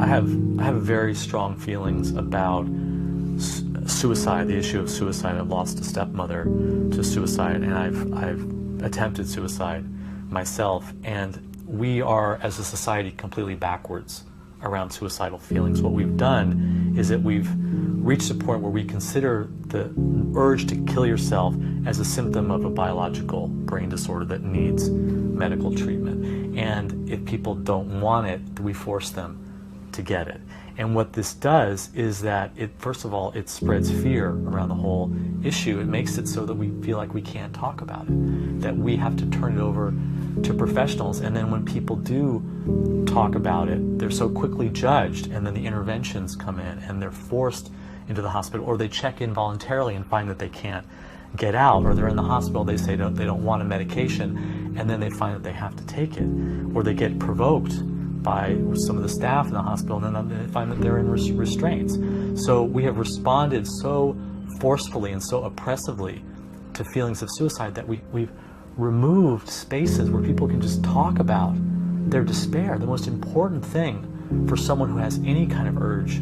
I have very strong feelings about suicide, the issue of suicide. I've lost a stepmother to suicide, and I've attempted suicide myself, and we are, as a society, completely backwards around suicidal feelings. What we've done is that we've reached a point where we consider the urge to kill yourself as a symptom of a biological brain disorder that needs medical treatment. And if people don't want it, we force them to get it. And what this does is that first of all, it spreads fear around the whole issue. It makes it so that we feel like we can't talk about it, that we have to turn it over to professionals. And then when people do talk about it, they're so quickly judged, and then the interventions come in and they're forced into the hospital, or they check in voluntarily and find that they can't get out, or they're in the hospital, they say they don't want a medication, and then they find that they have to take it, or they get provoked by some of the staff in the hospital, and then they find that they're in restraints. So we have responded so forcefully and so oppressively to feelings of suicide that we've removed spaces where people can just talk about their despair. The most important thing for someone who has any kind of urge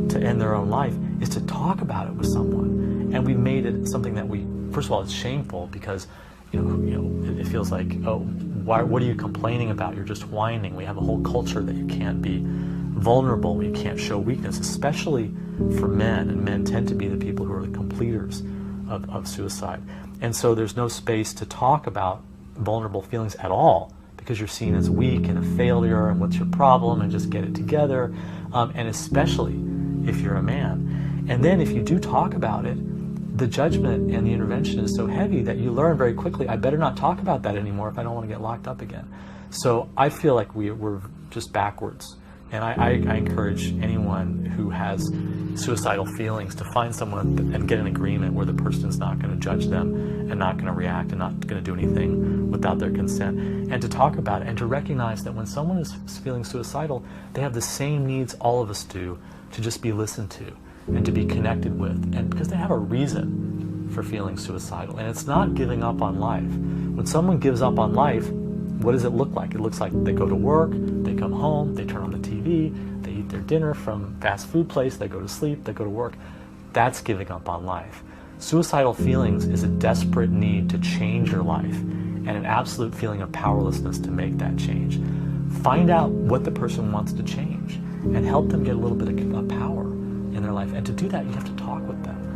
to end their own life is to talk about it with someone. And we made it something that first of all, it's shameful because it feels like, oh, what are you complaining about? You're just whining. We have a whole culture that you can't be vulnerable, you can't show weakness, especially for men, and men tend to be the people who are the completers of suicide. And so there's no space to talk about vulnerable feelings at all, because you're seen as weak and a failure, and what's your problem, and just get it together, and especially if you're a man. And then if you do talk about it, the judgment and the intervention is so heavy that you learn very quickly, I better not talk about that anymore if I don't want to get locked up again. So I feel like we're just backwards. And I encourage anyone who has suicidal feelings to find someone and get an agreement where the person is not going to judge them and not going to react and not going to do anything without their consent, and to talk about it and to recognize that when someone is feeling suicidal, they have the same needs all of us do, to just be listened to and to be connected with, and because they have a reason for feeling suicidal. And it's not giving up on life. When someone gives up on life, what does it look like? It looks like they go to work, they come home, they turn on the TV, they eat their dinner from fast food place, they go to sleep, they go to work. That's giving up on life. Suicidal feelings is a desperate need to change your life and an absolute feeling of powerlessness to make that change. Find out what the person wants to change and help them get a little bit of power in their life. And to do that, you have to talk with them.